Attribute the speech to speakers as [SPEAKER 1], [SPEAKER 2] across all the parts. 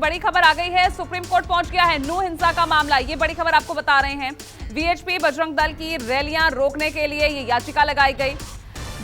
[SPEAKER 1] एक बड़ी खबर आ गई है, सुप्रीम कोर्ट पहुंच गया है नू हिंसा का मामला। ये बड़ी खबर आपको बता रहे हैं। वीएचपी बजरंग दल की रैलियां रोकने के लिए ये याचिका लगाई गई।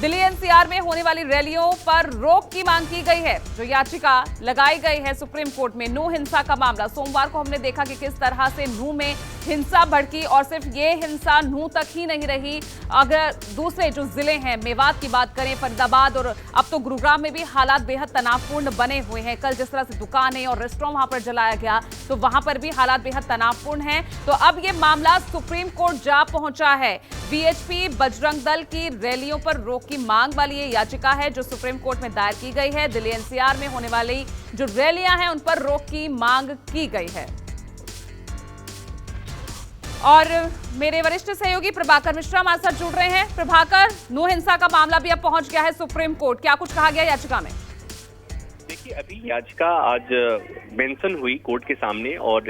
[SPEAKER 1] दिल्ली एनसीआर में होने वाली रैलियों पर रोक की मांग की गई है। जो याचिका लगाई गई है सुप्रीम कोर्ट में, नू हिंसा का मामला। सोमवार को हमने देखा कि किस तरह से नू में हिंसा भड़की और सिर्फ ये हिंसा नू तक ही नहीं रही। अगर दूसरे जो जिले हैं, मेवात की बात करें, फरीदाबाद और अब तो गुरुग्राम में भी हालात बेहद तनावपूर्ण बने हुए हैं। कल जिस तरह से दुकानें और रेस्टोरेंट वहां पर जलाया गया, तो वहां पर भी हालात बेहद तनावपूर्ण हैं। तो अब ये मामला सुप्रीम कोर्ट जा पहुंचा है। वीएचपी बजरंग दल की रैलियों पर रोक की मांग वाली ये याचिका है जो सुप्रीम कोर्ट में दायर की गई है। दिल्ली एनसीआर में होने वाली जो रैलियां हैं उन पर रोक की मांग की गई है। और मेरे वरिष्ठ सहयोगी प्रभाकर मिश्रा हमारे साथ जुड़ रहे हैं। प्रभाकर, नू हिंसा का मामला भी अब पहुंच गया है सुप्रीम कोर्ट, क्या कुछ कहा गया याचिका में?
[SPEAKER 2] देखिए, अभी याचिका आज मेंशन हुई कोर्ट के सामने और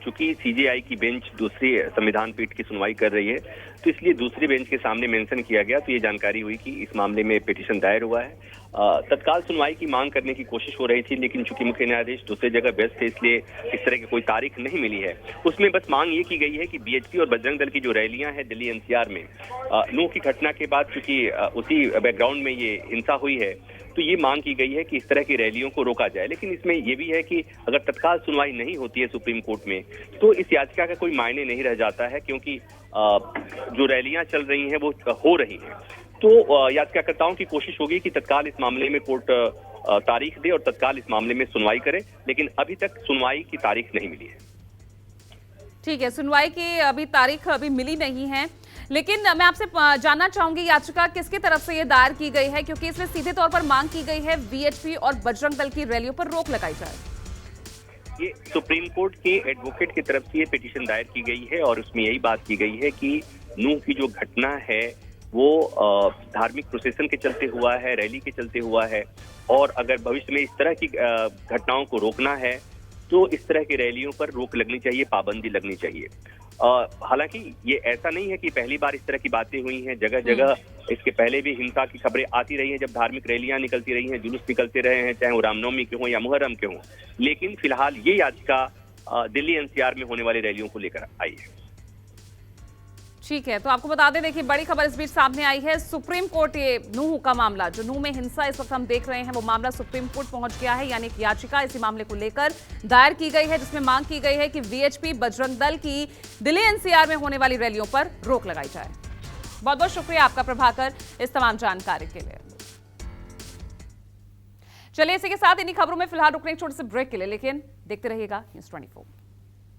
[SPEAKER 2] चूंकि सीजेआई की बेंच दूसरी संविधान पीठ की सुनवाई कर रही है, तो इसलिए दूसरी बेंच के सामने मेंशन किया गया। तो ये जानकारी हुई कि इस मामले में पिटीशन दायर हुआ है। तत्काल सुनवाई की मांग करने की कोशिश हो रही थी, लेकिन चूंकि मुख्य न्यायाधीश दूसरी जगह व्यस्त है, इसलिए इस तरह की कोई तारीख नहीं मिली है। उसमें बस मांग ये की गई है कि बीएचपी और बजरंग दल की जो रैलियां हैं दिल्ली एनसीआर में, नू की घटना के बाद चूंकि उसी बैकग्राउंड में ये हिंसा हुई है, तो ये मांग की गई है कि इस तरह की रैलियों को रोका जाए। लेकिन इसमें यह भी है कि अगर तत्काल सुनवाई नहीं होती है सुप्रीम कोर्ट में, तो इस याचिका का कोई मायने नहीं रह जाता है, क्योंकि जो रैलियां चल रही हैं वो हो रही हैं। तो याचिकाकर्ताओं की कोशिश होगी कि तत्काल इस मामले में कोर्ट तारीख दे और तत्काल इस मामले में सुनवाई करे, लेकिन अभी तक सुनवाई की तारीख नहीं मिली है।
[SPEAKER 1] ठीक है, सुनवाई की अभी तारीख अभी मिली नहीं है, लेकिन मैं आपसे जानना चाहूंगी याचिका किसकी तरफ से ये दायर की गई है, क्योंकि इसमें सीधे तौर पर मांग की गई है वीएचपी और बजरंग दल की रैलियों पर रोक लगाई जाए।
[SPEAKER 2] ये सुप्रीम कोर्ट के एडवोकेट की तरफ से ये पिटीशन दायर की गई है और उसमें यही बात की गई है कि नू की जो घटना है वो धार्मिक प्रोसेशन के चलते हुआ है, रैली के चलते हुआ है, और अगर भविष्य में इस तरह की घटनाओं को रोकना है तो इस तरह की रैलियों पर रोक लगनी चाहिए, पाबंदी लगनी चाहिए। हालांकि ये ऐसा नहीं है कि पहली बार इस तरह की बातें हुई हैं। जगह जगह इसके पहले भी हिंसा की खबरें आती रही हैं, जब धार्मिक रैलियां निकलती रही हैं, जुलूस निकलते रहे हैं, चाहे वो रामनवमी के हों या मुहर्रम के हों। लेकिन फिलहाल ये याचिका दिल्ली एनसीआर में होने वाली रैलियों को लेकर आई है।
[SPEAKER 1] ठीक है, तो आपको बता दें, देखिए बड़ी खबर इस बीच सामने आई है। सुप्रीम कोर्ट, ये नूह का मामला, जो नूह में हिंसा इस वक्त हम देख रहे हैं, वो मामला सुप्रीम कोर्ट पहुंच गया है। यानी एक याचिका इसी मामले को लेकर दायर की गई है, जिसमें मांग की गई है कि वीएचपी बजरंग दल की दिल्ली एनसीआर में होने वाली रैलियों पर रोक लगाई जाए। बहुत बहुत शुक्रिया आपका प्रभाकर इस तमाम जानकारी के लिए। चलिए, इसी के साथ इन्हीं खबरों में फिलहाल रुकने एक छोटे से ब्रेक के लिए, लेकिन देखते रहिएगा न्यूज़ 24।